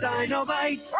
Dynamite!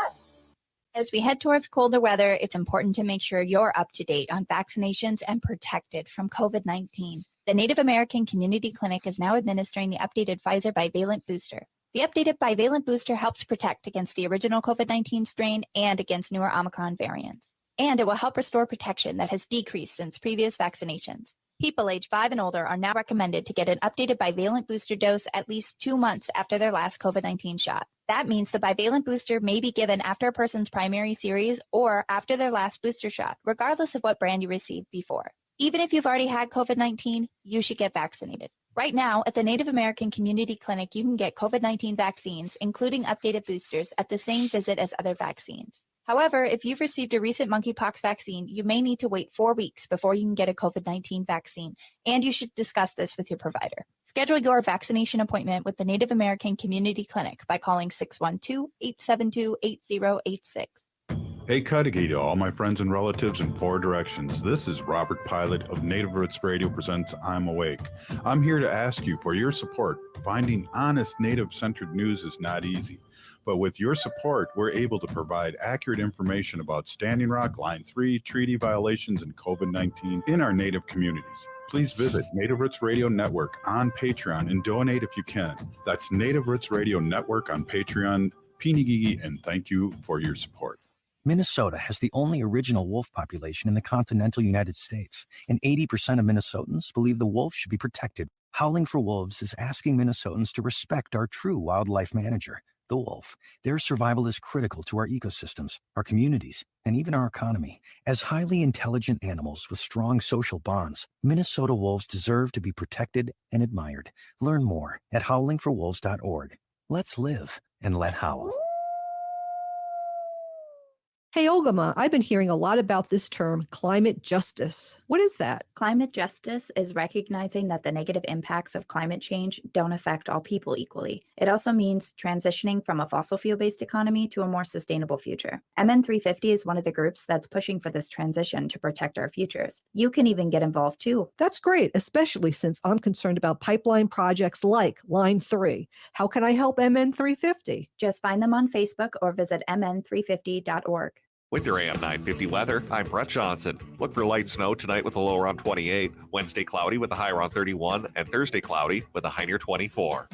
As we head towards colder weather, it's important to make sure you're up to date on vaccinations and protected from COVID-19. The Native American Community Clinic is now administering the updated Pfizer bivalent booster. The updated bivalent booster helps protect against the original COVID-19 strain and against newer Omicron variants. And it will help restore protection that has decreased since previous vaccinations. People age 5 and older are now recommended to get an updated bivalent booster dose at least 2 months after their last COVID-19 shot. That means the bivalent booster may be given after a person's primary series or after their last booster shot, regardless of what brand you received before. Even if you've already had COVID-19, you should get vaccinated. Right now, at the Native American Community Clinic, you can get COVID-19 vaccines, including updated boosters, at the same visit as other vaccines. However, if you've received a recent monkeypox vaccine, you may need to wait 4 weeks before you can get a COVID-19 vaccine, and you should discuss this with your provider. Schedule your vaccination appointment with the Native American Community Clinic by calling 612-872-8086. Hey, Cudahy to all my friends and relatives in 4 directions. This is Robert Pilot of Native Roots Radio presents I'm Awake. I'm here to ask you for your support. Finding honest Native-centered news is not easy. But with your support, we're able to provide accurate information about Standing Rock, Line 3, treaty violations, and COVID-19 in our Native communities. Please visit Native Roots Radio Network on Patreon and donate if you can. That's Native Roots Radio Network on Patreon. Pinigigi, and thank you for your support. Minnesota has the only original wolf population in the continental United States, and 80% of Minnesotans believe the wolf should be protected. Howling for Wolves is asking Minnesotans to respect our true wildlife manager, the wolf. Their survival is critical to our ecosystems, our communities, and even our economy. As highly intelligent animals with strong social bonds, Minnesota wolves deserve to be protected and admired. Learn more at howlingforwolves.org. Let's live and let howl. Hey, Ogimaa, I've been hearing a lot about this term, climate justice. What is that? Climate justice is recognizing that the negative impacts of climate change don't affect all people equally. It also means transitioning from a fossil fuel-based economy to a more sustainable future. MN350 is one of the groups that's pushing for this transition to protect our futures. You can even get involved too. That's great, especially since I'm concerned about pipeline projects like Line 3. How can I help MN350? Just find them on Facebook or visit mn350.org. With your AM 950 weather, I'm Brett Johnson. Look for light snow tonight with a low around 28, Wednesday cloudy with a high around 31, and Thursday cloudy with a high near 24.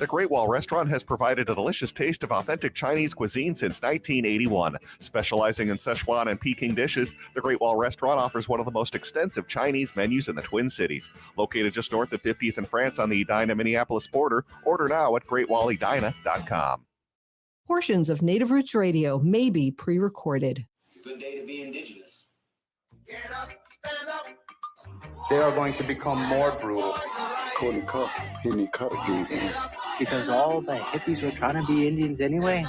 The Great Wall Restaurant has provided a delicious taste of authentic Chinese cuisine since 1981. Specializing in Szechuan and Peking dishes, the Great Wall Restaurant offers one of the most extensive Chinese menus in the Twin Cities. Located just north of 50th and France on the Edina-Minneapolis border, order now at greatwalledina.com. Portions of Native Roots Radio may be pre-recorded. It's a good day to be indigenous. Get up, stand up. They are going to become more brutal. Because all the hippies were trying to be Indians anyway.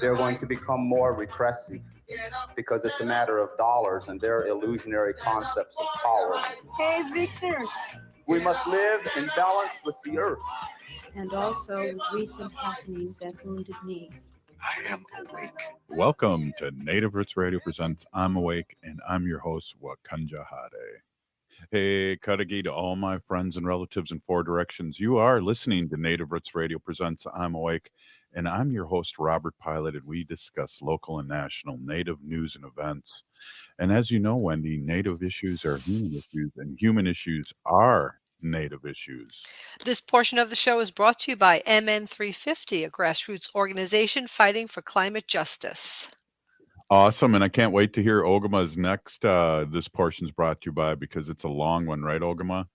They're going to become more repressive because it's a matter of dollars and their illusionary concepts of power. Hey, Victor. We must live in balance with the earth. And also with recent happenings at Wounded Knee. I am awake. Welcome to Native Roots Radio presents I'm Awake, and I'm your host, Wakanja Hade. Hey, Cudahy to all my friends and relatives in 4 directions. You are listening to Native Roots Radio presents I'm Awake, and I'm your host, Robert Pilot, and we discuss local and national Native news and events. And as you know, Wendy, Native issues are human issues, and human issues are Native issues. This portion of the show is brought to you by MN350, a grassroots organization fighting for climate justice. Awesome, and I can't wait to hear Ogimaa's next. This portion's brought to you by, because it's a long one, right, Ogimaa?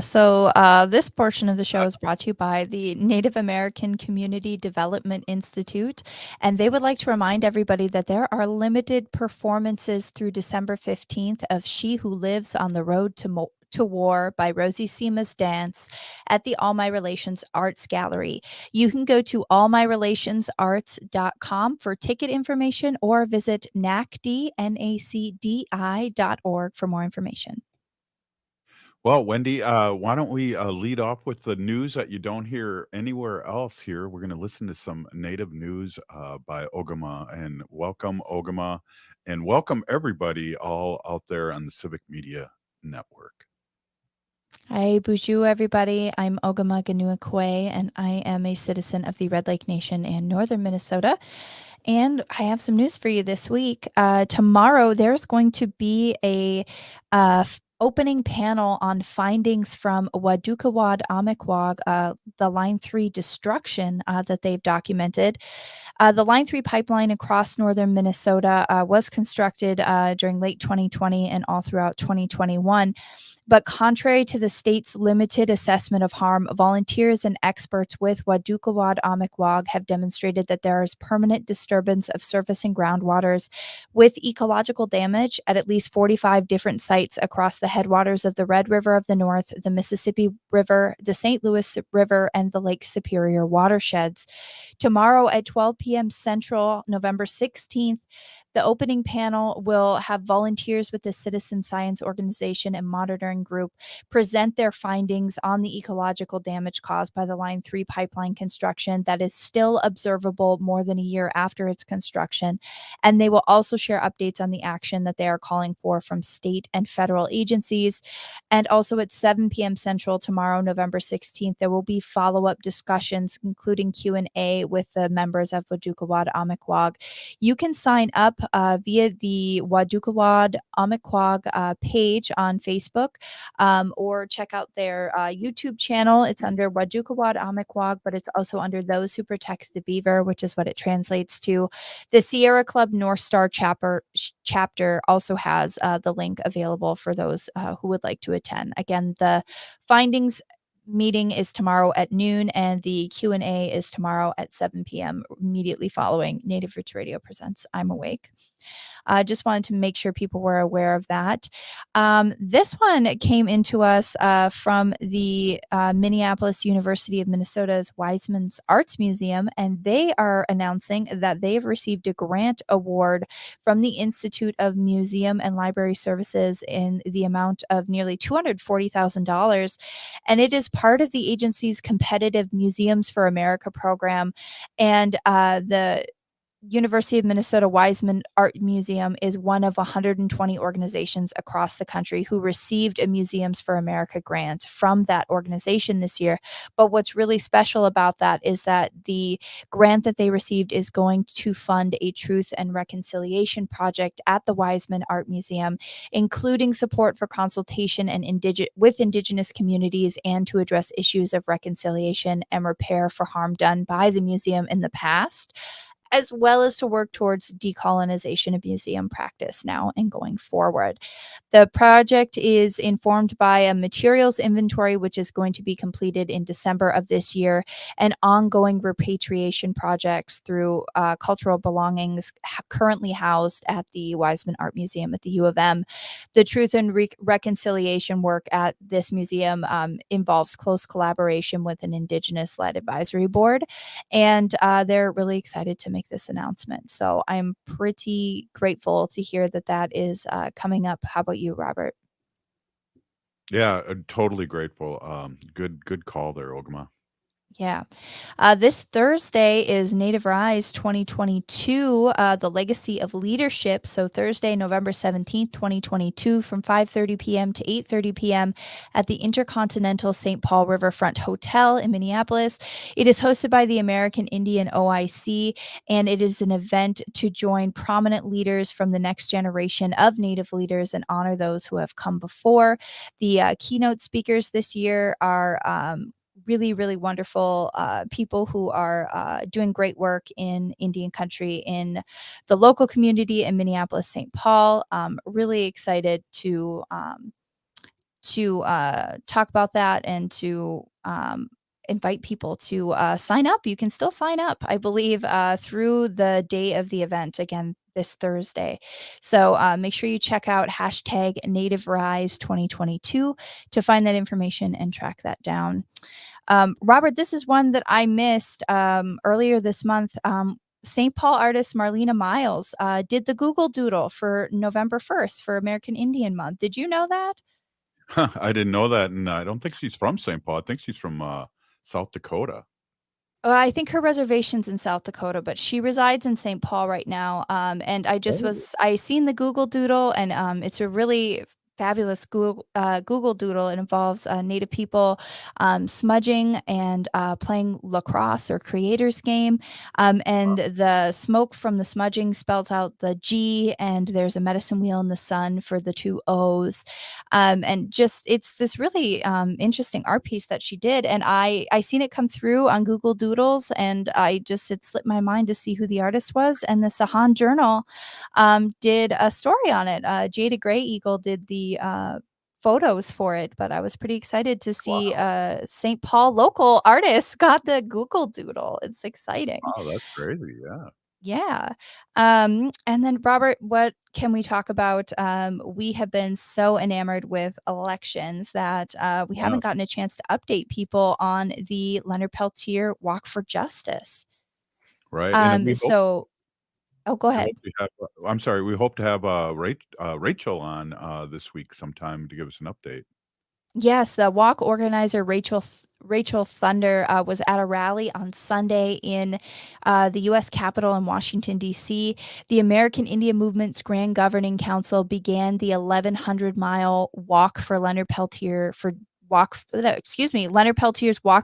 So this portion of the show is brought to you by the Native American Community Development Institute, and they would like to remind everybody that there are limited performances through December 15th of She Who Lives on the Road to War by Rosie Seema's Dance at the All My Relations Arts Gallery. You can go to allmyrelationsarts.com for ticket information or visit nacdi.org for more information. Well, Wendy, why don't we lead off with the news that you don't hear anywhere else here? We're going to listen to some Native news by Ogimaa, and welcome, Ogimaa, and welcome everybody all out there on the Civic Media Network. Hi, Bonjour, everybody. I'm Ogimaa Ganuakwe, and I am a citizen of the Red Lake Nation in northern Minnesota. And I have some news for you this week. Tomorrow, there's going to be a opening panel on findings from Wadukawad Amikwag, the Line 3 destruction that they've documented. The Line 3 pipeline across northern Minnesota was constructed during late 2020 and all throughout 2021. But contrary to the state's limited assessment of harm, volunteers and experts with Wadukawad Amikwag have demonstrated that there is permanent disturbance of surface and groundwaters with ecological damage at least 45 different sites across the headwaters of the Red River of the North, the Mississippi River, the St. Louis River, and the Lake Superior watersheds. Tomorrow at 12 p.m. Central, November 16th, the opening panel will have volunteers with the Citizen Science Organization and Monitoring Group present their findings on the ecological damage caused by the Line 3 pipeline construction that is still observable more than a year after its construction. And they will also share updates on the action that they are calling for from state and federal agencies. And also at 7 p.m. Central tomorrow, November 16th, there will be follow-up discussions, including Q&A with the members of Wadukawad Amikwag. You can sign up via the Wadukawad Amikwag page on Facebook, or check out their YouTube channel. It's under Wadukawad Amikwag, but it's also under Those Who Protect the Beaver, which is what it translates to. The Sierra Club North Star chapter also has the link available for those who would like to attend. Again, the findings meeting is tomorrow at noon, and the Q&A is tomorrow at 7 p.m. immediately following Native Roots Radio Presents I'm Awake. Just wanted to make sure people were aware of that. This one came into us from the Minneapolis University of Minnesota's Wiseman's Arts Museum, and they are announcing that they've received a grant award from the Institute of Museum and Library Services in the amount of nearly $240,000. And it is part of the agency's competitive Museums for America program. And the University of Minnesota Wiseman Art Museum is one of 120 organizations across the country who received a Museums for America grant from that organization this year. But what's really special about that is that the grant that they received is going to fund a truth and reconciliation project at the Wiseman Art Museum, including support for consultation and with Indigenous communities and to address issues of reconciliation and repair for harm done by the museum in the past, as well as to work towards decolonization of museum practice now and going forward. The project is informed by a materials inventory, which is going to be completed in December of this year, and ongoing repatriation projects through cultural belongings currently housed at the Wiseman Art Museum at the U of M. The truth and reconciliation work at this museum involves close collaboration with an Indigenous-led advisory board, and they're really excited to make this announcement. So I'm pretty grateful to hear that that is coming up. How about you, Robert? Yeah, totally grateful. Good call there, Ogimaa. Yeah. This Thursday is Native Rise 2022, the Legacy of Leadership. So Thursday, November 17th, 2022, from 5:30 p.m. to 8:30 p.m. at the Intercontinental St. Paul Riverfront Hotel in Minneapolis. It is hosted by the American Indian OIC, and it is an event to join prominent leaders from the next generation of Native leaders and honor those who have come before. The keynote speakers this year are really, really wonderful people who are doing great work in Indian country in the local community in Minneapolis, St. Paul. Really excited to talk about that and to invite people to sign up. You can still sign up, I believe, through the day of the event. Again, this Thursday. So make sure you check out hashtag Native Rise 2022 to find that information and track that down. Robert, this is one that I missed earlier this month. St. Paul artist Marlena Miles did the Google Doodle for November 1st for American Indian Month. Did you know that? I didn't know that, and I don't think she's from St. Paul. I think she's from South Dakota. I think her reservation's in South Dakota, but she resides in St. Paul right now. And I just I seen the Google Doodle, and it's a really fabulous Google Doodle. It involves Native people smudging and playing lacrosse or creators game. And the smoke from the smudging spells out the G, and there's a medicine wheel in the sun for the 2 O's. And just it's this really interesting art piece that she did. And I seen it come through on Google Doodles, and it slipped my mind to see who the artist was. And the Sahan Journal did a story on it. Jada Gray Eagle did the photos for it, but I was pretty excited to see St. Paul local artists got the Google Doodle. It's exciting. Oh, that's crazy. Yeah. Yeah. And then Robert, what can we talk about? We have been so enamored with elections that we haven't gotten a chance to update people on the Leonard Peltier Walk for Justice. Right. And we hope, Go ahead. I'm sorry. We hope to have Rachel on this week sometime to give us an update. Yes, the walk organizer Rachel Thunder was at a rally on Sunday in the U.S. Capitol in Washington, D.C. The American Indian Movement's Grand Governing Council began the 1,100-mile walk for Leonard Peltier's Walk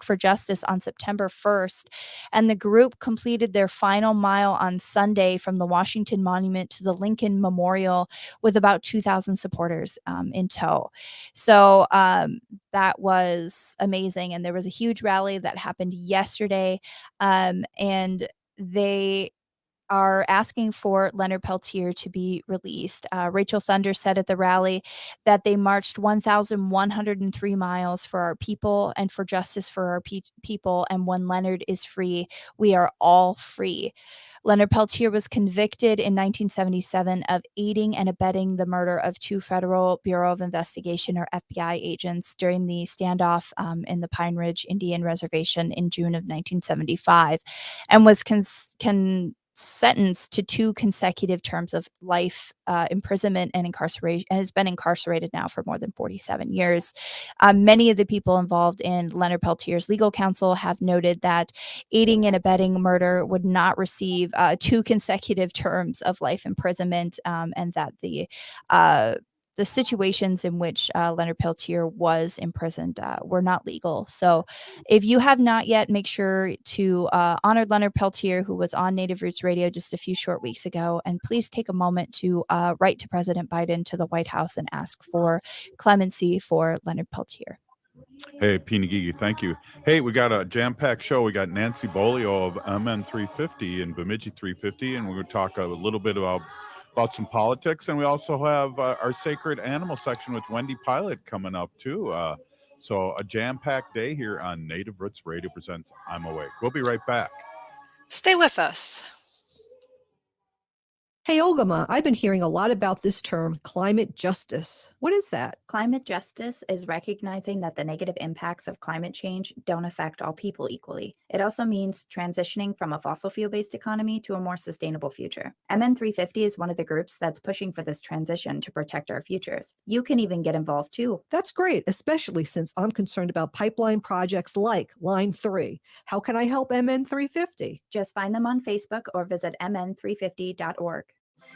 for Justice on September 1st, and the group completed their final mile on Sunday from the Washington Monument to the Lincoln Memorial with about 2,000 supporters in tow. So that was amazing, and there was a huge rally that happened yesterday, and they are asking for Leonard Peltier to be released. Rachel Thunder said at the rally that they marched 1,103 miles for our people and for justice for our people. And when Leonard is free, we are all free. Leonard Peltier was convicted in 1977 of aiding and abetting the murder of 2 Federal Bureau of Investigation or FBI agents during the standoff in the Pine Ridge Indian Reservation in June of 1975, and was sentenced to 2 consecutive terms of life imprisonment and incarceration, and has been incarcerated now for more than 47 years. Many of the people involved in Leonard Peltier's legal counsel have noted that aiding and abetting murder would not receive 2 consecutive terms of life imprisonment, and that the situations in which Leonard Peltier was imprisoned were not legal. So if you have not yet, make sure to honor Leonard Peltier, who was on Native Roots Radio just a few short weeks ago. And please take a moment to write to President Biden to the White House and ask for clemency for Leonard Peltier. Hey, Pinagigi, thank you. Hey, we got a jam-packed show. We got Nancy Beaulieu of MN 350 and Bemidji 350, and we're going to talk a little bit about some politics. And we also have our Sacred Animal section with Wendy Pilot coming up, too. So a jam-packed day here on Native Roots Radio presents I'm Awake. We'll be right back. Stay with us. Hey, Ogimaa, I've been hearing a lot about this term, climate justice. What is that? Climate justice is recognizing that the negative impacts of climate change don't affect all people equally. It also means transitioning from a fossil fuel-based economy to a more sustainable future. MN 350 is one of the groups that's pushing for this transition to protect our futures. You can even get involved too. That's great, especially since I'm concerned about pipeline projects like Line 3. How can I help MN 350? Just find them on Facebook or visit mn350.org.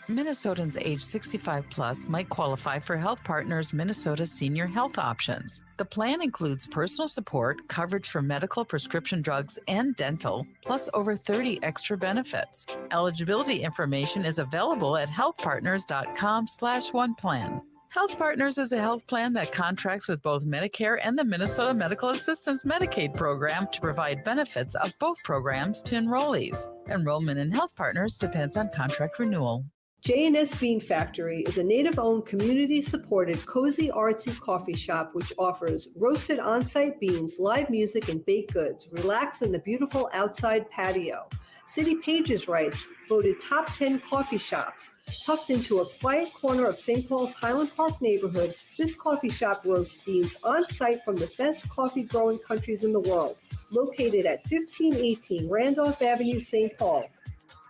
Minnesotans age 65 plus might qualify for Health Partners Minnesota Senior Health Options. The plan includes personal support, coverage for medical, prescription drugs, and dental, plus over 30 extra benefits. Eligibility information is available at healthpartners.com/oneplan. Health Partners is a health plan that contracts with both Medicare and the Minnesota Medical Assistance Medicaid program to provide benefits of both programs to enrollees. Enrollment in Health Partners depends on contract renewal. J&S Bean Factory is a Native-owned, community-supported, cozy, artsy coffee shop which offers roasted on-site beans, live music, and baked goods. Relax in the beautiful outside patio. City Pages writes, voted top 10 coffee shops. Tucked into a quiet corner of St. Paul's Highland Park neighborhood, this coffee shop roasts beans on-site from the best coffee-growing countries in the world. Located at 1518 Randolph Avenue, St. Paul.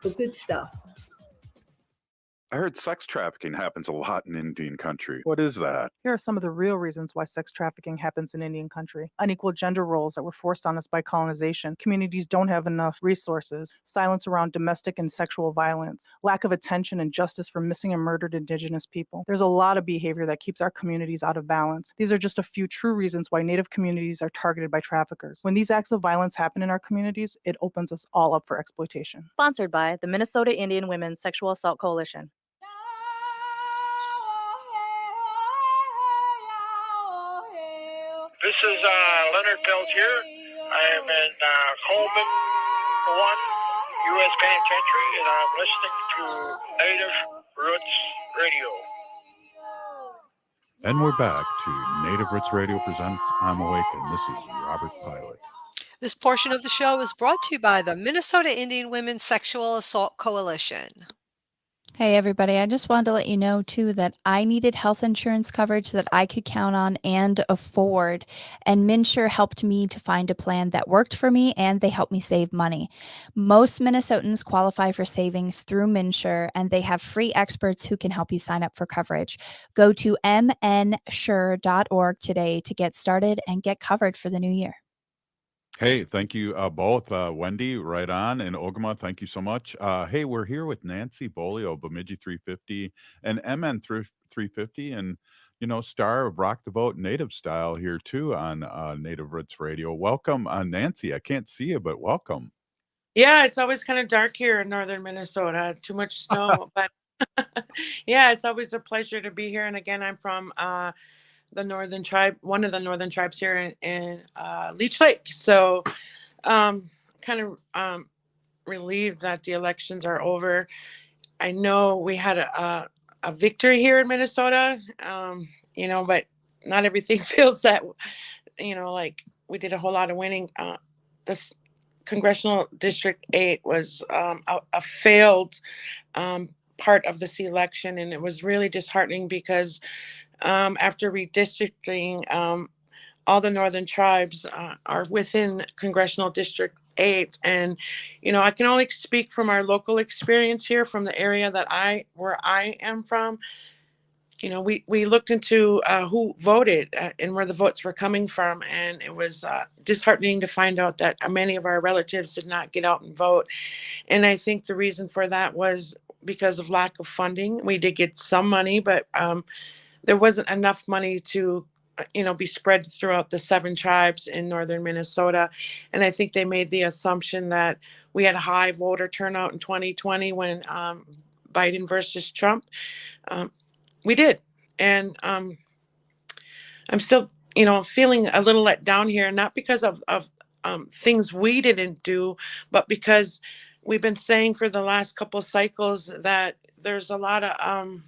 The good stuff. I heard sex trafficking happens a lot in Indian country. What is that? Here are some of the real reasons why sex trafficking happens in Indian country. Unequal gender roles that were forced on us by colonization. Communities don't have enough resources. Silence around domestic and sexual violence. Lack of attention and justice for missing and murdered Indigenous people. There's a lot of behavior that keeps our communities out of balance. These are just a few true reasons why Native communities are targeted by traffickers. When these acts of violence happen in our communities, it opens us all up for exploitation. Sponsored by the Minnesota Indian Women's Sexual Assault Coalition. This is Leonard Peltier. I am in Coleman 1 U.S. Penitentiary, and I'm listening to Native Roots Radio. And we're back to Native Roots Radio presents I'm Awake, and this is Robert Pilot. This portion of the show is brought to you by the Minnesota Indian Women's Sexual Assault Coalition. Hey, everybody. I just wanted to let you know, too, that I needed health insurance coverage that I could count on and afford. And MNsure helped me to find a plan that worked for me, and they helped me save money. Most Minnesotans qualify for savings through MNsure, and they have free experts who can help you sign up for coverage. Go to mnsure.org today to get started and get covered for the new year. Hey, thank you both. Wendy, right on, and Ogimaa, thank you so much. Hey, we're here with Nancy Beaulieu, Bemidji 350, and MN 350, and, star of Rock the Vote Native Style here, too, on Native Roots Radio. Welcome, Nancy. I can't see you, but welcome. Yeah, it's always kind of dark here in northern Minnesota, too much snow, but yeah, it's always a pleasure to be here. And again, I'm from the northern tribe, one of the northern tribes here in Leech Lake. So kind of relieved that the elections are over. I know we had a victory here in Minnesota, but not everything feels that, like we did a whole lot of winning. This Congressional District 8 was a failed part of this election, and it was really disheartening because after redistricting, all the northern tribes are within Congressional District 8. And, I can only speak from our local experience here from the area where I am from. We looked into who voted and where the votes were coming from. And it was disheartening to find out that many of our relatives did not get out and vote. And I think the reason for that was because of lack of funding. We did get some money, but there wasn't enough money to, be spread throughout the 7 tribes in northern Minnesota. And I think they made the assumption that we had a high voter turnout in 2020 when Biden versus Trump. We did. And I'm still, feeling a little let down here, not because of things we didn't do, but because we've been saying for the last couple cycles that there's a lot of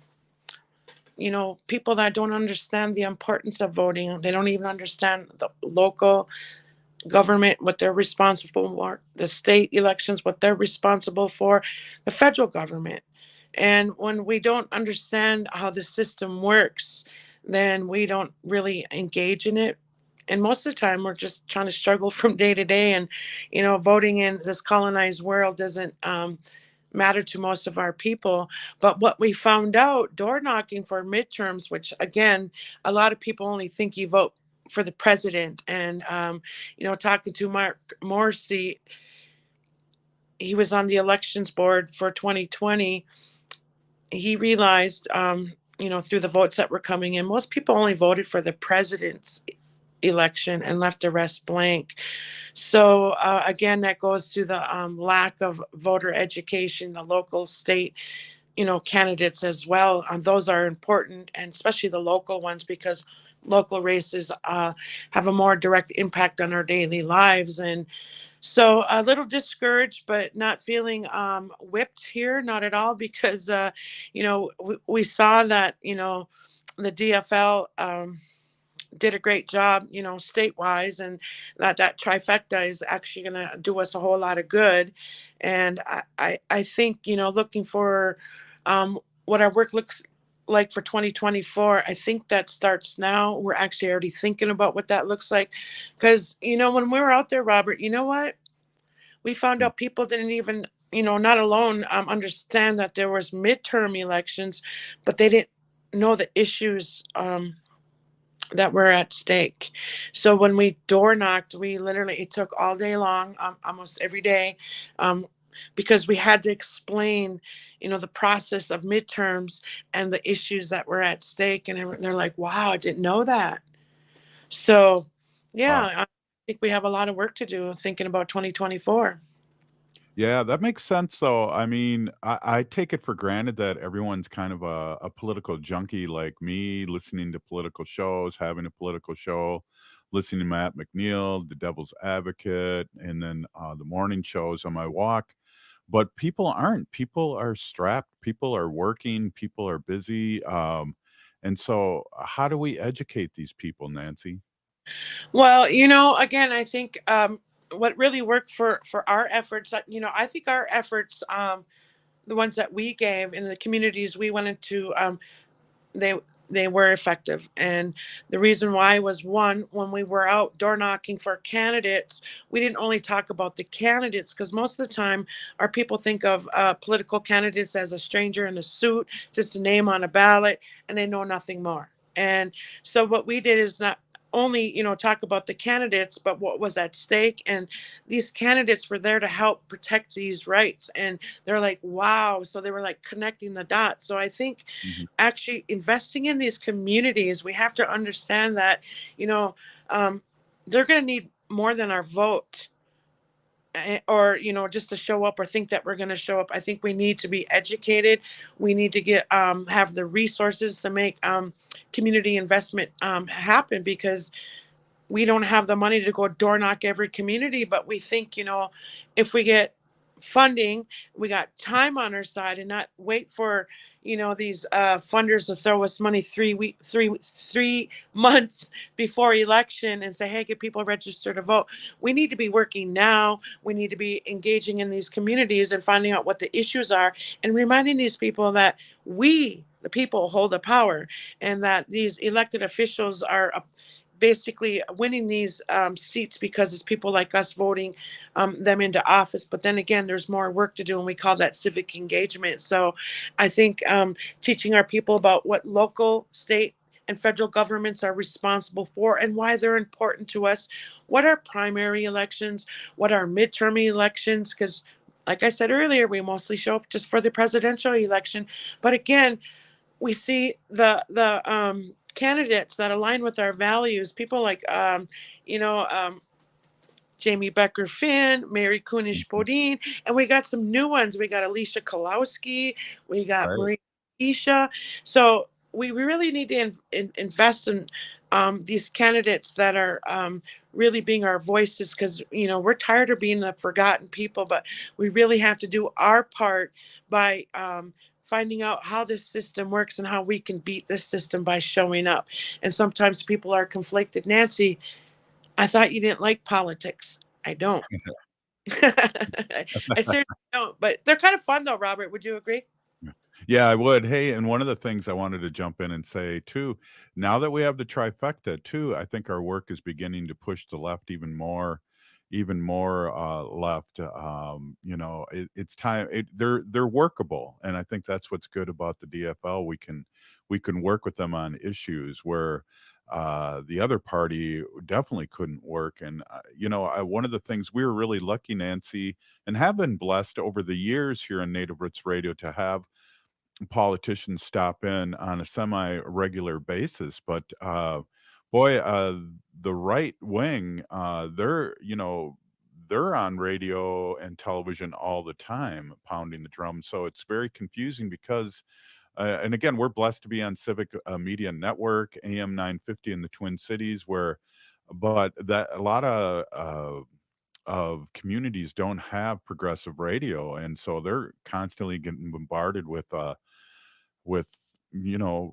people that don't understand the importance of voting. They don't even understand the local government, what they're responsible for, the state elections, what they're responsible for, the federal government. And when we don't understand how the system works, then we don't really engage in it. And most of the time, we're just trying to struggle from day to day. And, voting in this colonized world doesn't matter to most of our people. But what we found out, door knocking for midterms, which again, a lot of people only think you vote for the president. And, talking to Mark Morrissey, he was on the elections board for 2020. He realized, through the votes that were coming in, most people only voted for the president's election and left the rest blank. So again, that goes to the lack of voter education, the local, state, candidates as well. Those are important, and especially the local ones, because local races have a more direct impact on our daily lives. And so a little discouraged, but not feeling whipped here, not at all, because, we saw that, the DFL did a great job, state-wise, and that trifecta is actually going to do us a whole lot of good. And I think, looking for what our work looks like for 2024, I think that starts now. We're actually already thinking about what that looks like. Because, when we were out there, Robert, you know what? We found out people didn't even not alone understand that there was midterm elections, but they didn't know the issues that were at stake. So when we door knocked, we literally, it took all day long, almost every day, um, because we had to explain, the process of midterms and the issues that were at stake. And they're like, wow, I didn't know that. So, Wow. yeah, I think we have a lot of work to do thinking about 2024. Yeah, that makes sense though. I mean, I take it for granted that everyone's kind of a political junkie like me, listening to political shows, having a political show, listening to Matt McNeil, The Devil's Advocate, and then the morning shows on my walk. But people aren't. People are strapped. People are working. People are busy. And so, how do we educate these people, Nancy? Well, again, I think what really worked for our efforts, I think our efforts, the ones that we gave in the communities we went into, they they were effective. And the reason why was, one, when we were out door knocking for candidates, we didn't only talk about the candidates, because most of the time our people think of political candidates as a stranger in a suit, just a name on a ballot, and they know nothing more. And so what we did is not only talk about the candidates, but what was at stake. And these candidates were there to help protect these rights, and they're like, wow. So they were like connecting the dots. So I think Mhm. actually investing in these communities, we have to understand that, you know, um, they're going to need more than our vote, or, just to show up or think that we're going to show up. I think we need to be educated. We need to have the resources to make community investment happen, because we don't have the money to go door knock every community, but we think, if we get funding, we got time on our side, and not wait for, these funders to throw us money 3 months before election and say, hey, get people registered to vote. We need to be working now. We need to be engaging in these communities and finding out what the issues are, and reminding these people that we, the people, hold the power, and that these elected officials are basically winning these seats because it's people like us voting them into office. But then again, there's more work to do, and we call that civic engagement. So I think teaching our people about what local, state, and federal governments are responsible for and why they're important to us, what are primary elections, what are midterm elections, because like I said earlier, we mostly show up just for the presidential election. But again, we see the candidates that align with our values, people like you know um, Jamie Becker Finn, Mary Kunish Mhm. Bodine, and we got some new ones. We got Alicia Kolowski, we got Right. Maria Isha. So we really need to invest in these candidates that are really being our voices, because we're tired of being the forgotten people, but we really have to do our part by finding out how this system works and how we can beat this system by showing up. And sometimes people are conflicted. Nancy, I thought you didn't like politics. I don't. I seriously don't. But they're kind of fun, though, Robert. Would you agree? Yeah, I would. Hey, and one of the things I wanted to jump in and say too, now that we have the trifecta too, I think our work is beginning to push the left even more left. It's time. They're workable, and I think that's what's good about the DFL. We can work with them on issues where the other party definitely couldn't work. And one of the things we were really lucky, Nancy, and have been blessed over the years here on Native Roots Radio to have politicians stop in on a semi-regular basis. But boy, the right wing, they're on radio and television all the time, pounding the drum. So it's very confusing because, and again, we're blessed to be on Civic Media Network, AM 950 in the Twin Cities, but that a lot of communities don't have progressive radio, and so they're constantly getting bombarded with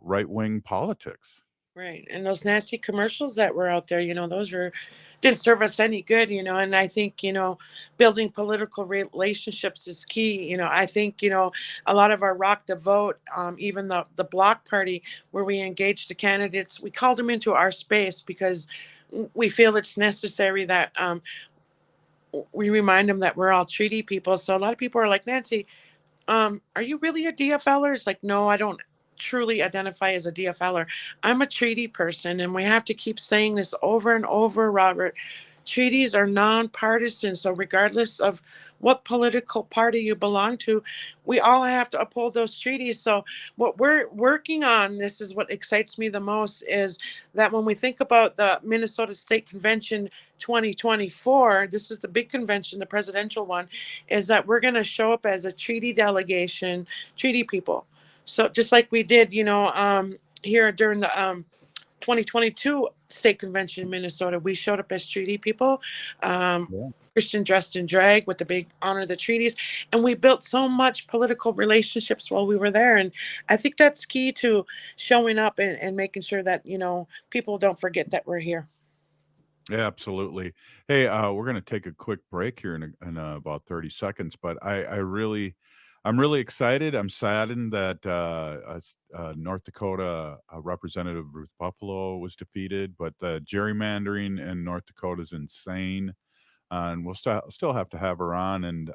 right wing politics. Right. And those nasty commercials that were out there, those didn't serve us any good, and I think, building political relationships is key. I think, a lot of our rock the vote, even the block party where we engaged the candidates, we called them into our space because we feel it's necessary that we remind them that we're all treaty people. So a lot of people are like, Nancy, are you really a DFLer? It's like, no, I don't truly identify as a DFLer. I'm a treaty person, and we have to keep saying this over and over, Robert. Treaties are nonpartisan, so regardless of what political party you belong to, we all have to uphold those treaties. So what we're working on, this is what excites me the most, is that when we think about the Minnesota State Convention 2024, this is the big convention, the presidential one, is that we're going to show up as a treaty delegation, treaty people. So just like we did, here during the 2022 state convention in Minnesota, we showed up as treaty people. Christian dressed in drag with the big honor the treaties, and we built so much political relationships while we were there. And I think that's key to showing up and making sure that people don't forget that we're here. Yeah, absolutely. Hey, we're going to take a quick break here in about 30 seconds, but I'm really excited. I'm saddened that North Dakota Representative Ruth Buffalo was defeated, but the gerrymandering in North Dakota is insane. And we'll still have to have her on and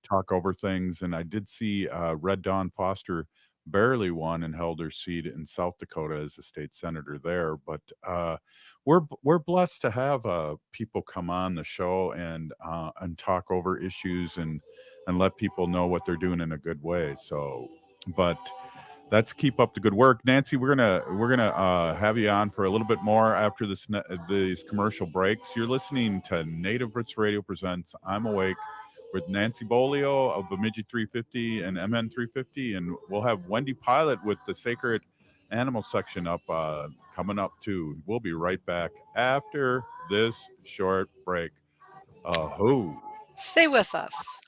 talk over things. And I did see Red Dawn Foster barely won and held her seat in South Dakota as a state senator there. But we're blessed to have people come on the show and talk over issues and let people know what they're doing in a good way. So, but let's keep up the good work. Nancy, we're gonna have you on for a little bit more after these commercial breaks. You're listening to Native Roots Radio presents I'm Awake with Nancy Beaulieu of Bemidji 350 and MN 350, and we'll have Wendy Pilot with the Sacred Animal section up coming up too. We'll be right back after this short break. Stay with us.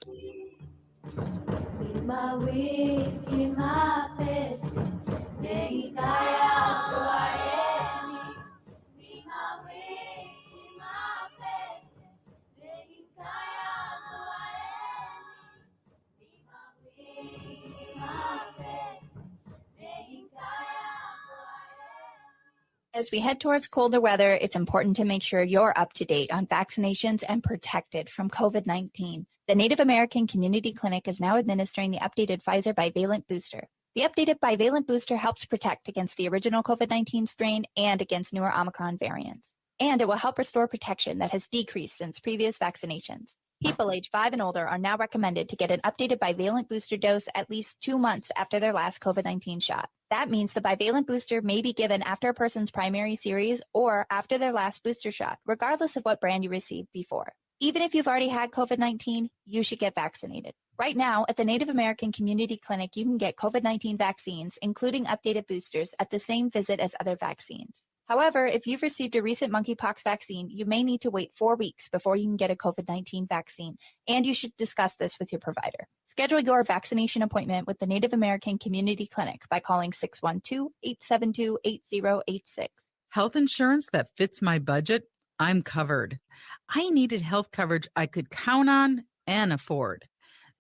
As we head towards colder weather, it's important to make sure you're up to date on vaccinations and protected from COVID-19. The Native American Community Clinic is now administering the updated Pfizer bivalent booster. The updated bivalent booster helps protect against the original COVID-19 strain and against newer Omicron variants. And it will help restore protection that has decreased since previous vaccinations. People age 5 and older are now recommended to get an updated bivalent booster dose at least 2 months after their last COVID-19 shot. That means the bivalent booster may be given after a person's primary series or after their last booster shot, regardless of what brand you received before. Even if you've already had COVID-19, you should get vaccinated. Right now, at the Native American Community Clinic, you can get COVID-19 vaccines, including updated boosters, at the same visit as other vaccines. However, if you've received a recent monkeypox vaccine, you may need to wait 4 weeks before you can get a COVID-19 vaccine, and you should discuss this with your provider. Schedule your vaccination appointment with the Native American Community Clinic by calling 612-872-8086. Health insurance that fits my budget? I'm covered. I needed health coverage I could count on and afford.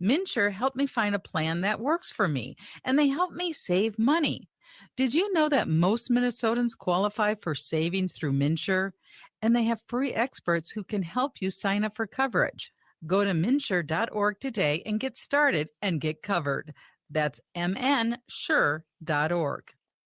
MNsure helped me find a plan that works for me, and they helped me save money. Did you know that most Minnesotans qualify for savings through MNsure? And they have free experts who can help you sign up for coverage. Go to mnsure.org today and get started and get covered. That's mnsure.org.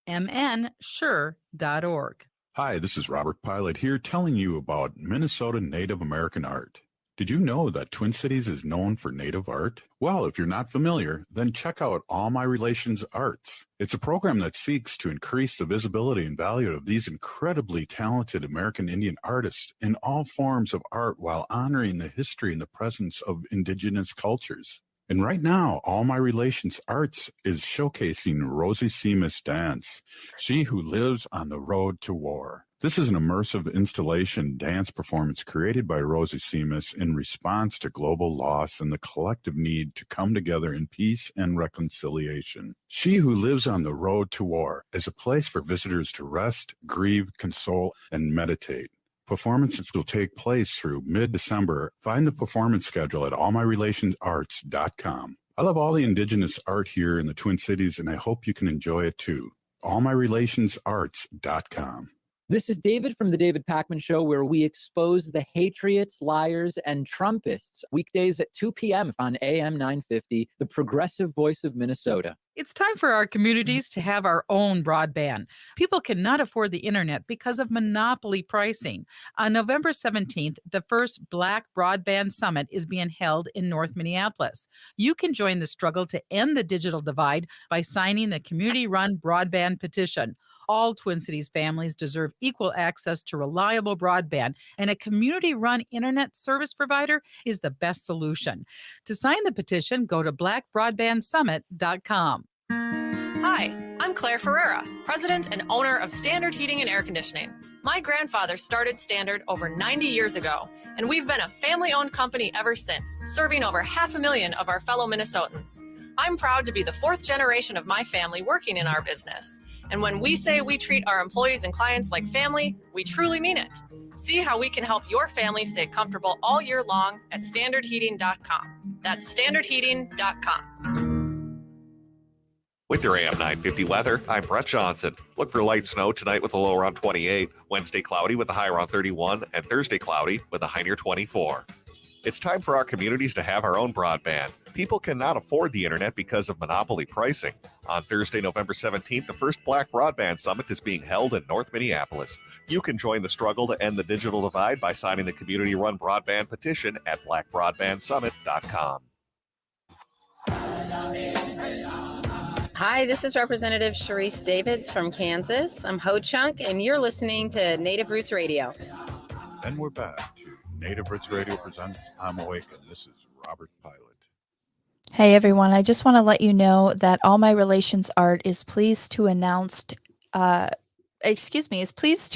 mnsure.org. Hi, this is Robert Pilot here telling you about Minnesota Native American art. Did you know that Twin Cities is known for Native art? Well, if you're not familiar, then check out All My Relations Arts. It's a program that seeks to increase the visibility and value of these incredibly talented American Indian artists in all forms of art while honoring the history and the presence of indigenous cultures. And right now, All My Relations Arts is showcasing Rosie Seamus Dance, She Who Lives on the Road to War. This is an immersive installation dance performance created by Rosie Seamus in response to global loss and the collective need to come together in peace and reconciliation. She Who Lives on the Road to War is a place for visitors to rest, grieve, console, and meditate. Performances will take place through mid-December. Find the performance schedule at allmyrelationsarts.com. I love all the indigenous art here in the Twin Cities, and I hope you can enjoy it too. allmyrelationsarts.com. This is David from The David Pakman Show, where we expose the Hatriots, liars, and Trumpists. Weekdays at 2 p.m. on AM 950, the progressive voice of Minnesota. It's time for our communities to have our own broadband. People cannot afford the internet because of monopoly pricing. On November 17th, the first Black Broadband Summit is being held in North Minneapolis. You can join the struggle to end the digital divide by signing the community-run broadband petition. All Twin Cities families deserve equal access to reliable broadband, and a community-run internet service provider is the best solution. To sign the petition, go to blackbroadbandsummit.com. Hi, I'm Claire Ferreira, president and owner of Standard Heating and Air Conditioning. My grandfather started Standard over 90 years ago, and we've been a family-owned company ever since, serving over 500,000 of our fellow Minnesotans. I'm proud to be the fourth generation of my family working in our business. And when we say we treat our employees and clients like family, we truly mean it. See how we can help your family stay comfortable all year long at standardheating.com. That's standardheating.com. With your AM 950 weather, I'm Brett Johnson. Look for light snow tonight with a low around 28, Wednesday cloudy with a high around 31, and Thursday cloudy with a high near 24. It's time for our communities to have our own broadband. People cannot afford the internet because of monopoly pricing. On Thursday, November 17th, the first Black Broadband Summit is being held in North Minneapolis. You can join the struggle to end the digital divide by signing the community-run broadband petition at blackbroadbandsummit.com. Hi, this is Representative Sharice Davids from Kansas. I'm Ho Chunk, and you're listening to Native Roots Radio. And we're back to Native Roots Radio presents I'm Awake, and this is Robert Pilot. Hey everyone, I just want to let you know that All My Relations Art is pleased to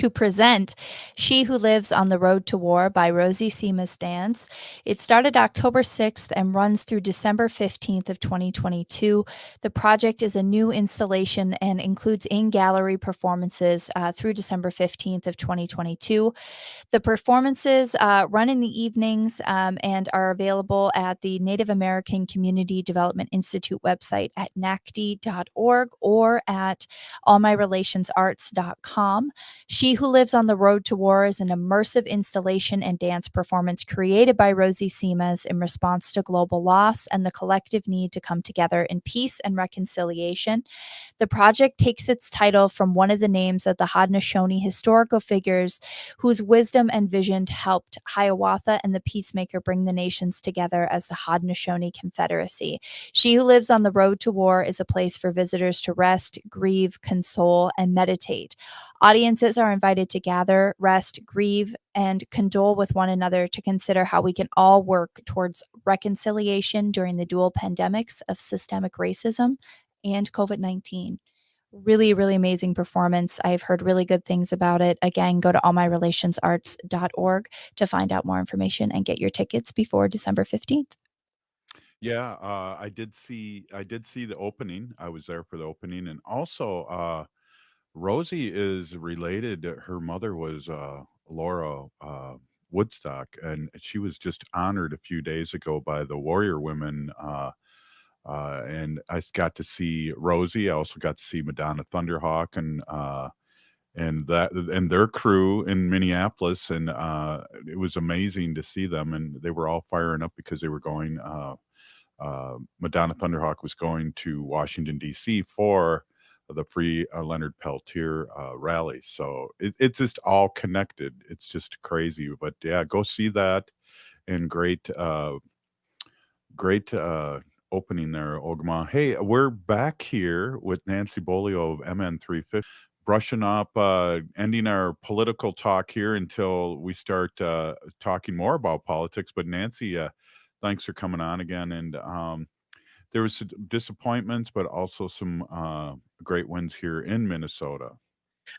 present She Who Lives on the Road to War by Rosie Seamus Dance. It started October 6th and runs through December 15th of 2022. The project is a new installation and includes in-gallery performances through December 15th of 2022. The performances run in the evenings and are available at the Native American Community Development Institute website at nacd.org or at allmyrelationsarts.com. She Who Lives on the Road to War is an immersive installation and dance performance created by Rosie Seamus in response to global loss and the collective need to come together in peace and reconciliation. The project takes its title from one of the names of the Haudenosaunee historical figures whose wisdom and vision helped Hiawatha and the Peacemaker bring the nations together as the Haudenosaunee Confederacy. She Who Lives on the Road to War is a place for visitors to rest, grieve, console, and meditate. Audiences are invited to gather, rest, grieve, and condole with one another to consider how we can all work towards reconciliation during the dual pandemics of systemic racism and COVID-19. Really, really amazing performance. I've heard really good things about it. Again, go to allmyrelationsarts.org to find out more information and get your tickets before December 15th. Yeah, I did see the opening. I was there for the opening, and also Rosie is related. Her mother was Laura Woodstock, and she was just honored a few days ago by the Warrior Women. And I got to see Rosie. I also got to see Madonna Thunderhawk and their crew in Minneapolis, and it was amazing to see them. And they were all firing up because they were going. Madonna Thunderhawk was going to Washington D.C. for the Free Leonard Peltier rally. So it's just all connected. It's just crazy. But yeah, go see that. And great opening there, Ogimaa. Hey, we're back here with Nancy Beaulieu of MN350, brushing up, ending our political talk here until we start talking more about politics. But Nancy, thanks for coming on again. And there was some disappointments, but also some great wins here in Minnesota.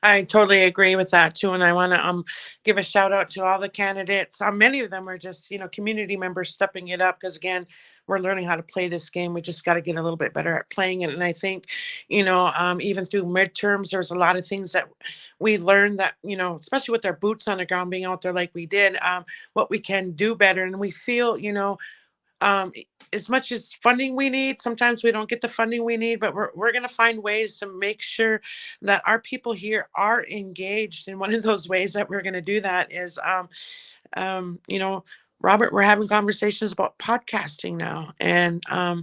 I totally agree with that too, and I want to give a shout out to all the candidates. Many of them are just community members stepping it up because again, we're learning how to play this game. We just got to get a little bit better at playing it. And I think even through midterms, there's a lot of things that we learned that especially with our boots on the ground, being out there like we did, what we can do better, and we feel as much as funding we need, sometimes we don't get the funding we need, but we're going to find ways to make sure that our people here are engaged. And one of those ways that we're going to do that is, you know, Robert, we're having conversations about podcasting now. And I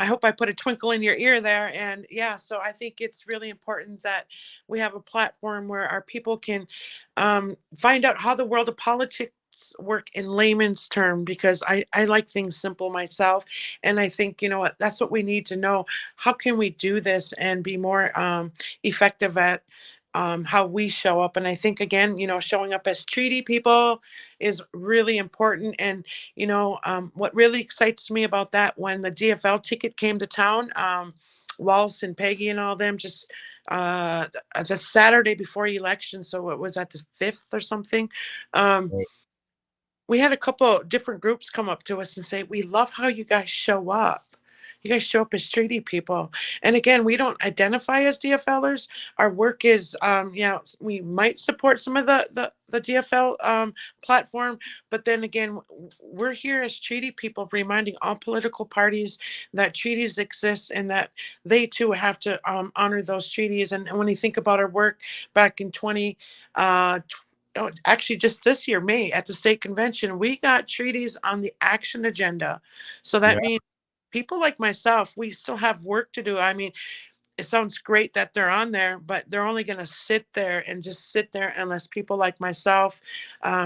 hope I put a twinkle in your ear there. And yeah, so I think it's really important that we have a platform where our people can find out how the world of politics work in layman's term, because I like things simple myself. And I think, you know what, that's what we need to know. How can we do this and be more effective at how we show up? And I think, again, you know, showing up as treaty people is really important. And what really excites me about that, when the DFL ticket came to town, Walsh and Peggy and all them, just the Saturday before election, so it was at the 5th or something. We had a couple different groups come up to us and say, we love how you guys show up. You guys show up as treaty people. And again, we don't identify as DFLers. Our work is, we might support some of the DFL platform, but then again, we're here as treaty people, reminding all political parties that treaties exist and that they too have to honor those treaties. And when you think about our work back in actually just this year, May, at the state convention, we got treaties on the action agenda. So that means people like myself, we still have work to do. I mean, it sounds great that they're on there, but they're only going to sit there and just sit there unless people like myself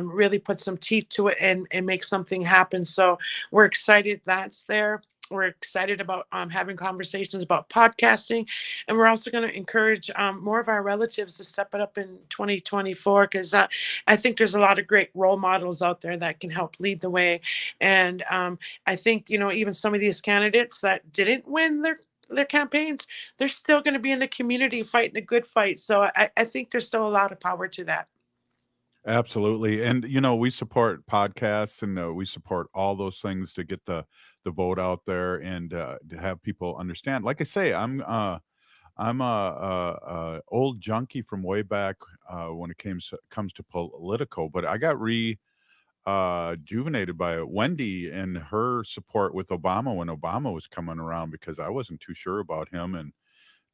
really put some teeth to it and make something happen. So we're excited that's there. We're excited about having conversations about podcasting. And we're also going to encourage more of our relatives to step it up in 2024, because I think there's a lot of great role models out there that can help lead the way. And I think, even some of these candidates that didn't win their campaigns, they're still going to be in the community fighting a good fight. So I think there's still a lot of power to that. Absolutely. And we support podcasts, and we support all those things to get the vote out there, and to have people understand. Like I say, I'm a old junkie from way back when it comes to Politico, but I got rejuvenated by Wendy and her support with Obama when Obama was coming around, because I wasn't too sure about him, and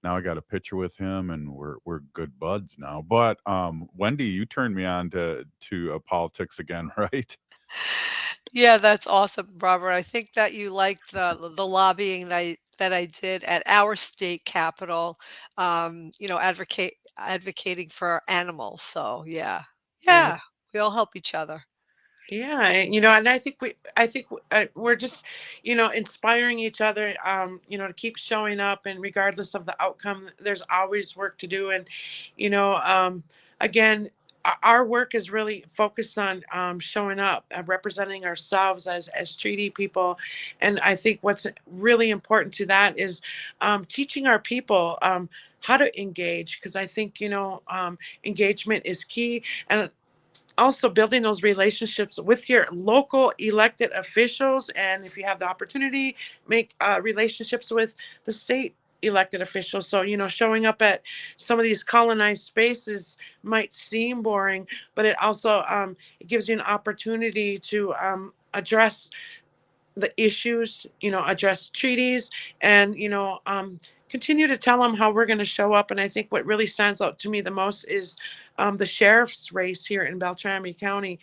now I got a picture with him, and we're good buds now. But Wendy, you turned me on to politics again, right? Yeah, that's awesome, Robert. I think that you liked the lobbying that I did at our state capitol, advocating for animals. So yeah, Yeah. yeah, we all help each other. Yeah, and I think we're just, inspiring each other, to keep showing up, and regardless of the outcome, there's always work to do. And, again, our work is really focused on showing up, representing ourselves as treaty people. And I think what's really important to that is teaching our people how to engage, because I think, engagement is key. And also building those relationships with your local elected officials, and if you have the opportunity, make relationships with the state elected officials. So showing up at some of these colonized spaces might seem boring, but it also it gives you an opportunity to address the issues, address treaties, and continue to tell them how we're going to show up. And I think what really stands out to me the most is the sheriff's race here in Beltrami County.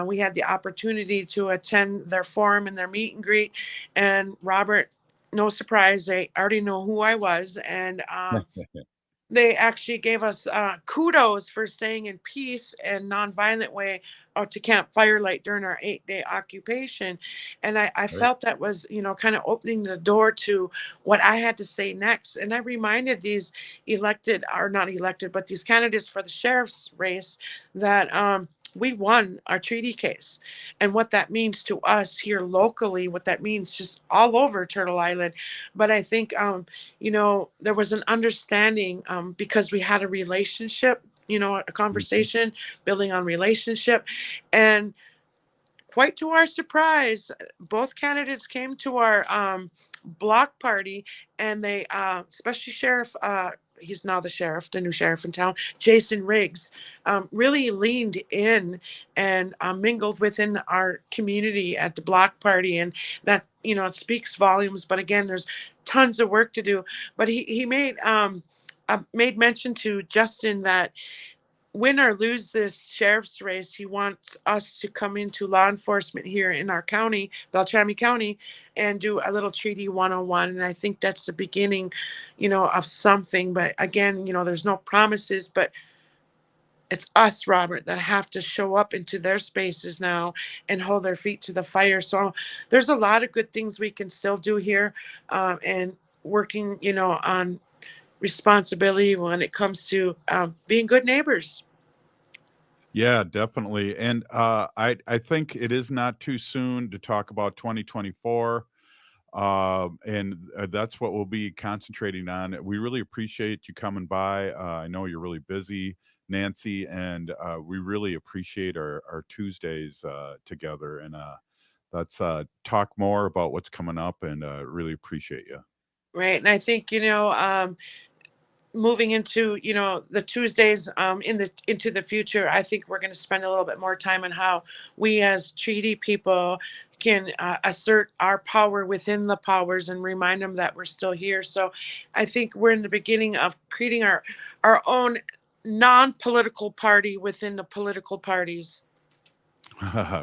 We had the opportunity to attend their forum and their meet and greet, and Robert, no surprise, they already know who I was, and they actually gave us kudos for staying in peace and nonviolent way out to Camp Firelight during our 8-day occupation. And I felt that was, kind of opening the door to what I had to say next. And I reminded these elected, or not elected, but these candidates for the sheriff's race that we won our treaty case, and what that means to us here locally, what that means just all over Turtle Island. But I think, there was an understanding because we had a relationship, a conversation building on relationship. And quite to our surprise, both candidates came to our block party, and they, especially Sheriff he's now the sheriff, the new sheriff in town, Jason Riggs, really leaned in and mingled within our community at the block party. And that, it speaks volumes. But again, there's tons of work to do. But he made mention to Justin that win or lose this sheriff's race, he wants us to come into law enforcement here in our county, Beltrami County, and do a little treaty 101. And I think that's the beginning, of something. But again, there's no promises, but it's us, Robert, that have to show up into their spaces now and hold their feet to the fire. So there's a lot of good things we can still do here, and working, on responsibility when it comes to being good neighbors. Yeah, definitely. And I think it is not too soon to talk about 2024. And that's what we'll be concentrating on. We really appreciate you coming by. I know you're really busy, Nancy, and we really appreciate our Tuesdays together. And let's talk more about what's coming up, and really appreciate you. Right. And I think, moving into the Tuesdays into the future, I think we're going to spend a little bit more time on how we as treaty people can assert our power within the powers and remind them that we're still here. So I think we're in the beginning of creating our own non-political party within the political parties.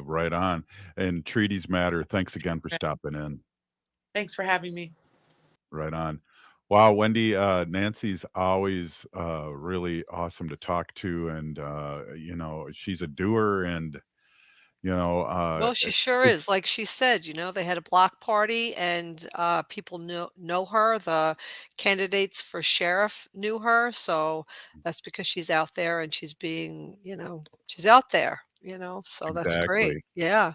Right on. And treaties matter. Thanks again for stopping in. Thanks for having me. Right on. Wow, Wendy, Nancy's always really awesome to talk to, and she's a doer, and Well, she sure is. Like she said, they had a block party and people know her. The candidates for sheriff knew her. So that's because she's out there and she's being, she's out there, so that's great. Exactly. Yeah.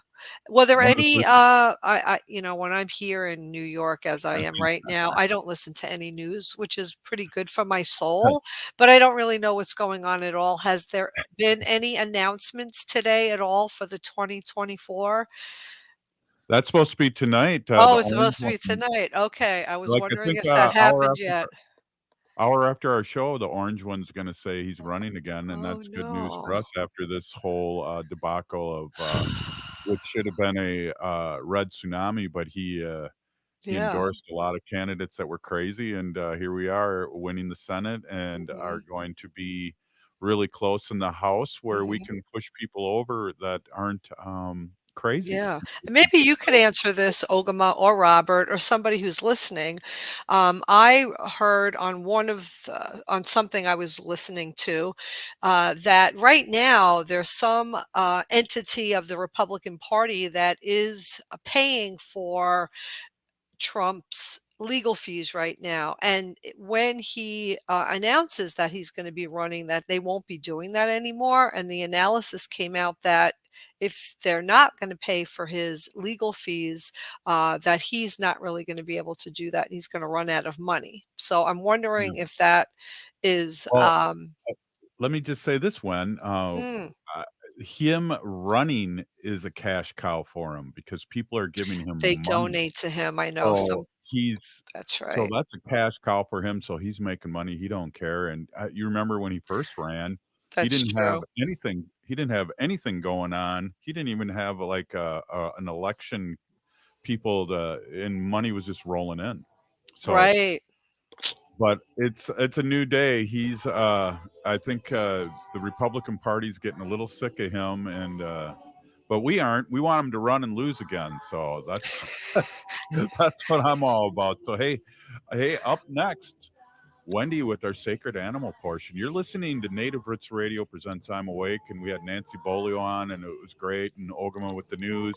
Were there One of the any, first when I'm here in New York, as I am right now, I don't listen to any news, which is pretty good for my soul, but I don't really know what's going on at all. Has there been any announcements today at all for the 2024? That's supposed to be tonight. Oh, The it's orange supposed to one, be tonight. Okay. I was like I wondering think if that hour happened after yet. hour after our show, the orange one's going to say he's running again, and Oh, that's good news for no. us after this whole debacle of which should have been a red tsunami, but he Yeah. endorsed a lot of candidates that were crazy, and here we are winning the Senate and are Mhm. going to be really close in the House where we Mhm. can push people over that aren't crazy. Yeah. And maybe you could answer this, Ogimaa or Robert or somebody who's listening. I heard on on something I was listening to, that right now there's some entity of the Republican Party that is paying for Trump's legal fees right now. And when he announces that he's going to be running, that they won't be doing that anymore. And the analysis came out that if they're not going to pay for his legal fees, that he's not really going to be able to do that. He's going to run out of money. So I'm Yeah. wondering if that is, Well, let me just say this, Wen. mm, Him running is a cash cow for him because people are giving him they money. donate to him. I know So some. he's That's so right. that's a cash cow for him. So he's making money. He don't care. And you remember when he first ran, he That's didn't have true. anything. He didn't have anything going on. He didn't even have like an election. People and money was just rolling in. So, Right. but it's a new day. He's I think the Republican Party's getting a little sick of him, and but we aren't. We want him to run and lose again. So that's that's what I'm all about. So hey, up next, Wendy with our sacred animal portion. You're listening to Native Roots Radio presents I'm Awake, and we had Nancy Beaulieu on, and it was great, and Ogimaa with the news.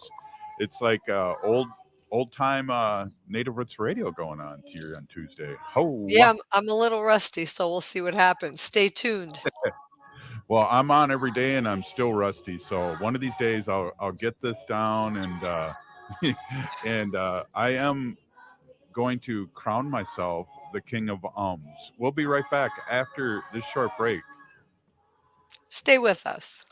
It's like old time Native Roots Radio going on here on Tuesday. Yeah, Ho! I'm a little rusty, so we'll see what happens. Stay tuned. Well, I'm on every day, and I'm still rusty. So one of these days, I'll get this down, and and I am going to crown myself the king of ums. We'll be right back after this short break. Stay with us.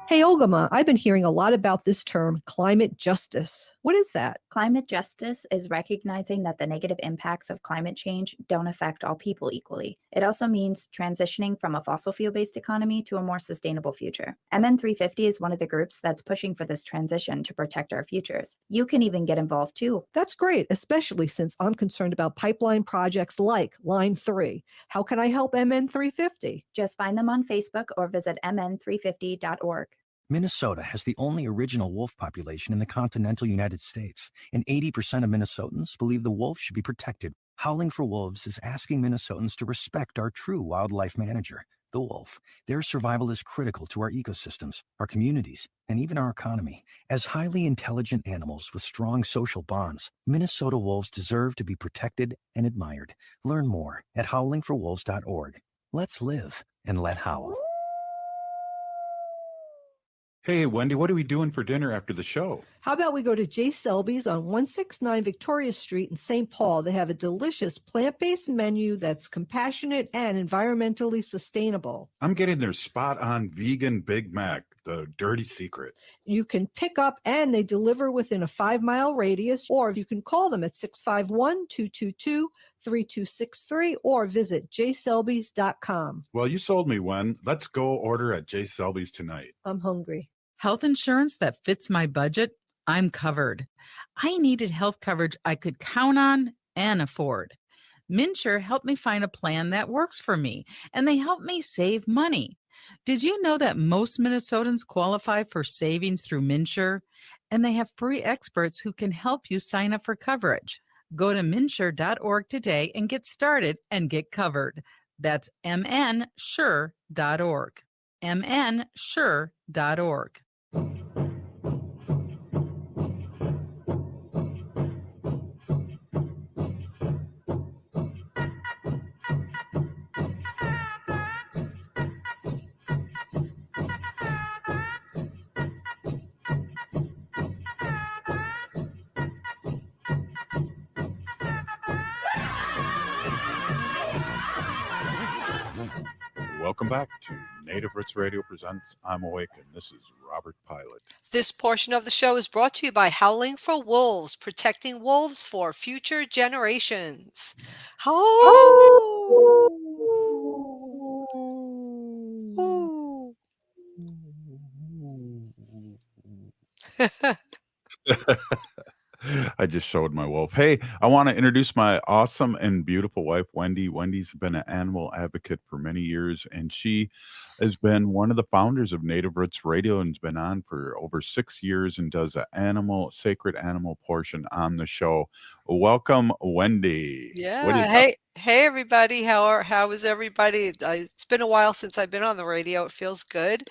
Hey, Ogimaa, I've been hearing a lot about this term, climate justice. What is that? Climate justice is recognizing that the negative impacts of climate change don't affect all people equally. It also means transitioning from a fossil fuel-based economy to a more sustainable future. MN350 is one of the groups that's pushing for this transition to protect our futures. You can even get involved too. That's great, especially since I'm concerned about pipeline projects like Line 3. How can I help MN350? Just find them on Facebook or visit mn350.org. Minnesota has the only original wolf population in the continental United States, and 80% of Minnesotans believe the wolf should be protected. Howling for Wolves is asking Minnesotans to respect our true wildlife manager, the wolf. Their survival is critical to our ecosystems, our communities, and even our economy. As highly intelligent animals with strong social bonds, Minnesota wolves deserve to be protected and admired. Learn more at howlingforwolves.org. Let's live and let howl. Hey, Wendy, what are we doing for dinner after the show? How about we go to J. Selby's on 169 Victoria Street in St. Paul? They have a delicious plant-based menu that's compassionate and environmentally sustainable. I'm getting their spot-on vegan Big Mac, the dirty secret. You can pick up and they deliver within a 5-mile radius, or you can call them at 651-222-3263 or visit jselbys.com. Well, you sold me, Wen. Let's go order at J. Selby's tonight. I'm hungry. Health insurance that fits my budget, I'm covered. I needed health coverage I could count on and afford. MNsure helped me find a plan that works for me, and they helped me save money. Did you know that most Minnesotans qualify for savings through MNsure? And they have free experts who can help you sign up for coverage. Go to mnsure.org today and get started and get covered. That's mnsure.org. mnsure.org. Welcome back to Native Roots Radio Presents I'm Awake, and this is Robert Pilot. This portion of the show is brought to you by Howling for Wolves, protecting wolves for future generations. I just showed my wolf. Hey, I want to introduce my awesome and beautiful wife, Wendy. Wendy's been an animal advocate for many years, and she has been one of the founders of Native Roots Radio and has been on for over 6 years and does a sacred animal portion on the show. Welcome, Wendy. Yeah. Hey, everybody. How is everybody? It's been a while since I've been on the radio. It feels good.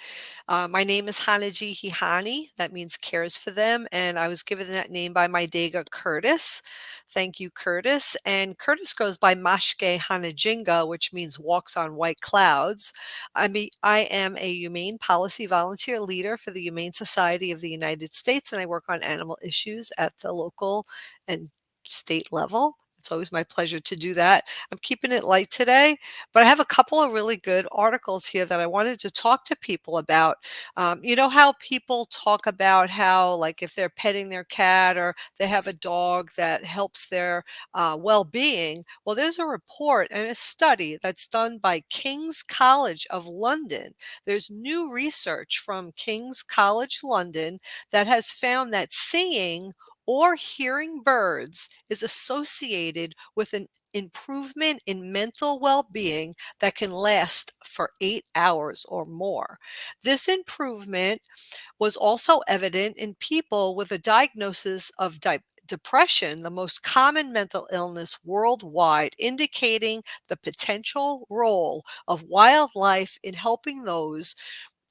My name is Hanaji Hihani. That means cares for them. And I was given that name by my Dega Curtis. Thank you, Curtis. And Curtis goes by Mashke Hanajinga, which means walks on white clouds. I am a humane policy volunteer leader for the Humane Society of the United States, and I work on animal issues at the local and state level. It's always my pleasure to do that. I'm keeping it light today, but I have a couple of really good articles here that I wanted to talk to people about. You know how people talk about how, like, if they're petting their cat or they have a dog that helps their well-being. Well, there's a report and a study that's done by King's College of London. There's new research from King's College London that has found that seeing or hearing birds is associated with an improvement in mental well-being that can last for 8 hours or more. This improvement was also evident in people with a diagnosis of depression, the most common mental illness worldwide, indicating the potential role of wildlife in helping those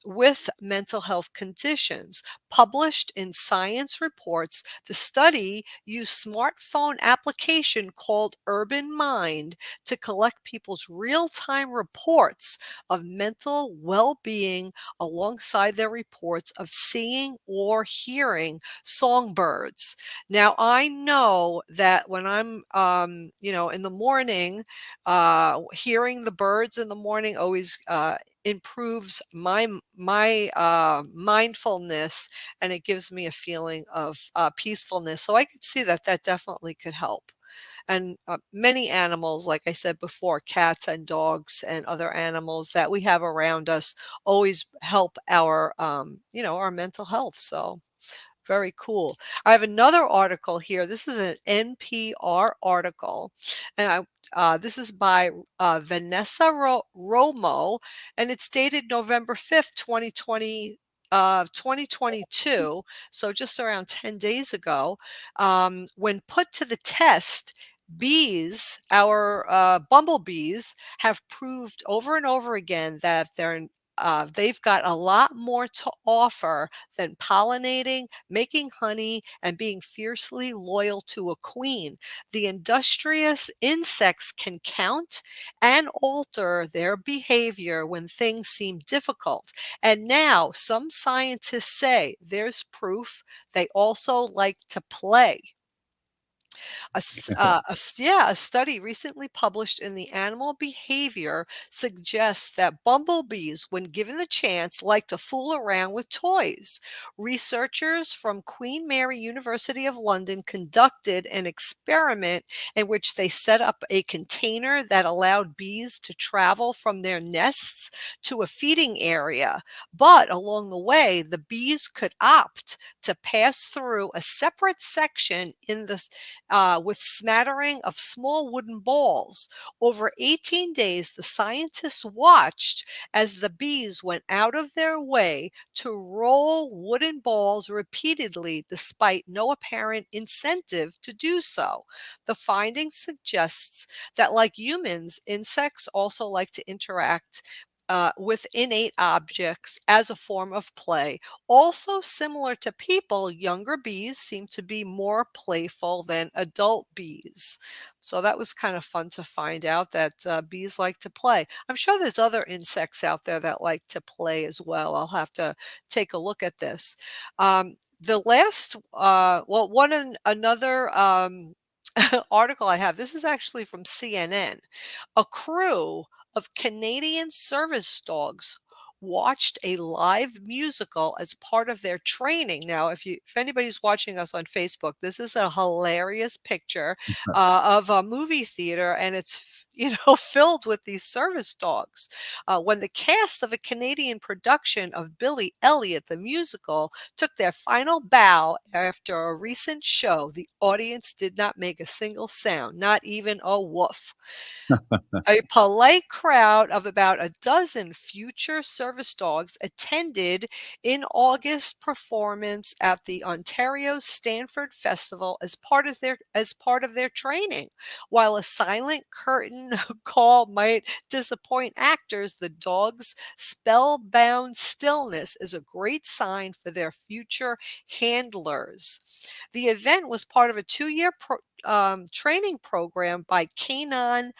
with mental health conditions. Published in Science Reports, the study used smartphone application called Urban Mind to collect people's real-time reports of mental well-being alongside their reports of seeing or hearing songbirds. Now, I know that when I'm, in the morning, hearing the birds in the morning always improves my mindfulness, and it gives me a feeling of peacefulness. So I could see that that definitely could help. And many animals, like I said before, cats and dogs and other animals that we have around us always help our, our mental health. So very cool. I have another article here. This is an NPR article, and this is by Vanessa Romo, and it's dated November 5th, 2022, so just around 10 days ago. When put to the test, bees, our bumblebees, have proved over and over again that they've got a lot more to offer than pollinating, making honey, and being fiercely loyal to a queen. The industrious insects can count and alter their behavior when things seem difficult. And now some scientists say there's proof they also like to play. A study recently published in the Animal Behavior suggests that bumblebees, when given the chance, like to fool around with toys. Researchers from Queen Mary University of London conducted an experiment in which they set up a container that allowed bees to travel from their nests to a feeding area. But along the way, the bees could opt to pass through a separate section with smattering of small wooden balls. Over 18 days, the scientists watched as the bees went out of their way to roll wooden balls repeatedly despite no apparent incentive to do so. The finding suggests that, like humans, insects also like to interact with innate objects as a form of play. Also, similar to people, younger bees seem to be more playful than adult bees. So that was kind of fun to find out that bees like to play. I'm sure there's other insects out there that like to play as well. I'll have to take a look at this. The last, well, another article I have. This is actually from CNN. A crew of Canadian service dogs watched a live musical as part of their training. Now, if anybody's watching us on Facebook, this is a hilarious picture of a movie theater, and it's filled with these service dogs. When the cast of a Canadian production of Billy Elliot the musical took their final bow after a recent show, the audience did not make a single sound, not even a woof. A polite crowd of about a dozen future service dogs attended in August performance at the Ontario Stanford Festival as part of their training. While a silent curtain call might disappoint actors, the dogs' spellbound stillness is a great sign for their future handlers. The event was part of a 2-year training program by Canine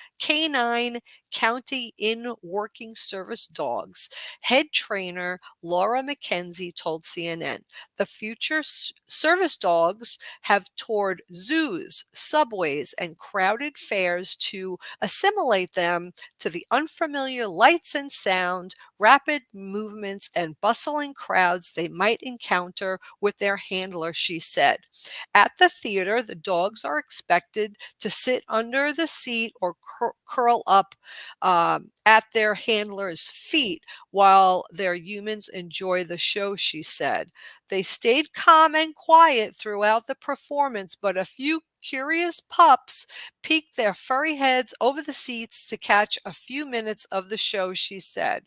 County in Working Service Dogs. Head trainer Laura McKenzie told CNN the future service dogs have toured zoos, subways, and crowded fairs to assimilate them to the unfamiliar lights and sound, rapid movements, and bustling crowds they might encounter with their handler, she said. At the theater, the dogs are expected to sit under the seat or curl up at their handler's feet while their humans enjoy the show, she said. They stayed calm and quiet throughout the performance, but a few curious pups peeked their furry heads over the seats to catch a few minutes of the show, she said.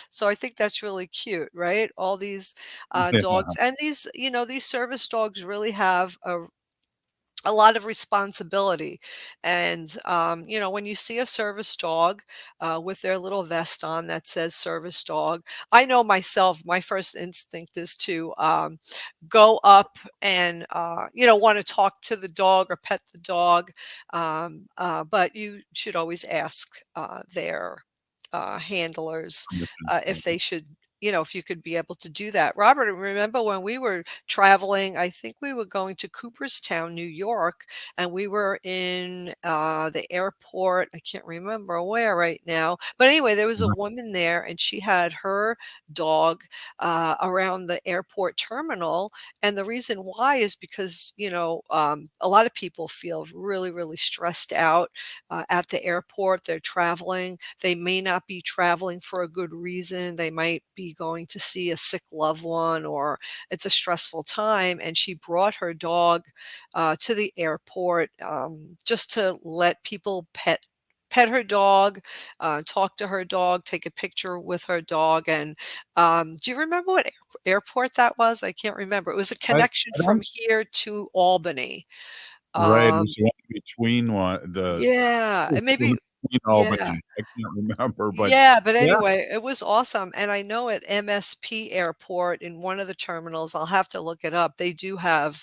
So I think that's really cute, right? All these dogs, and these service dogs really have a lot of responsibility. And, when you see a service dog with their little vest on that says service dog, I know myself, my first instinct is to go up and, want to talk to the dog or pet the dog. But you should always ask their handlers if they should if you could be able to do that. Robert, remember when we were traveling, I think we were going to Cooperstown, New York, and we were in the airport. I can't remember where right now. But anyway, there was a woman there, and she had her dog around the airport terminal. And the reason why is because, a lot of people feel really, really stressed out at the airport. They're traveling. They may not be traveling for a good reason. They might be going to see a sick loved one, or it's a stressful time. And she brought her dog to the airport just to let people pet her dog, talk to her dog, take a picture with her dog. And do you remember what airport that was? I can't remember. It was a connection I from don't. here to Albany. Right, it Um, was the one between yeah, and maybe, between yeah. Albany. I can't remember, but Yeah, but yeah. anyway, it was awesome. And I know at MSP Airport in one of the terminals, I'll have to look it up. They do have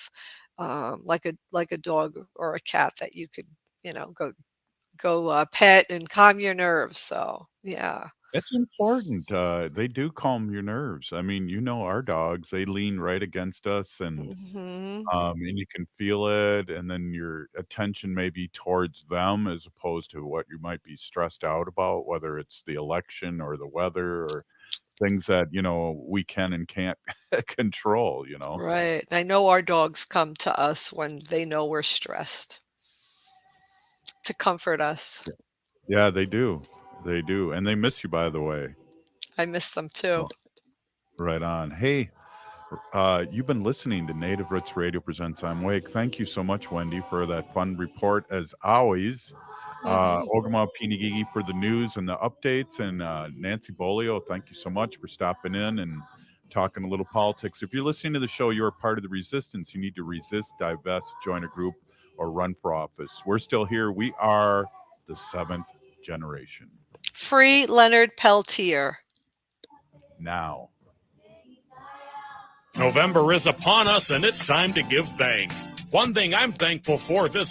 like a dog or a cat that you could, go pet and calm your nerves. So yeah. It's important. They do calm your nerves. I mean, our dogs, they lean right against us Hmm. and you can feel it, and then your attention may be towards them as opposed to what you might be stressed out about, whether it's the election or the weather or things that, we can and can't control. Right. I know our dogs come to us when they know we're stressed to comfort us. Yeah, they do. They do. And they miss you, by the way. I miss them too. So, right on. Hey, you've been listening to Native Roots Radio Presents I'm Wake. Thank you so much, Wendy, for that fun report as always. Mhm. Ogimaa Pinigigi for the news and the updates. And Nancy Beaulieu, thank you so much for stopping in and talking a little politics. If you're listening to the show, you're a part of the resistance. You need to resist, divest, join a group, or run for office. We're still here. We are the 7th generation. Free Leonard Peltier. Now. November is upon us, and it's time to give thanks. One thing I'm thankful for this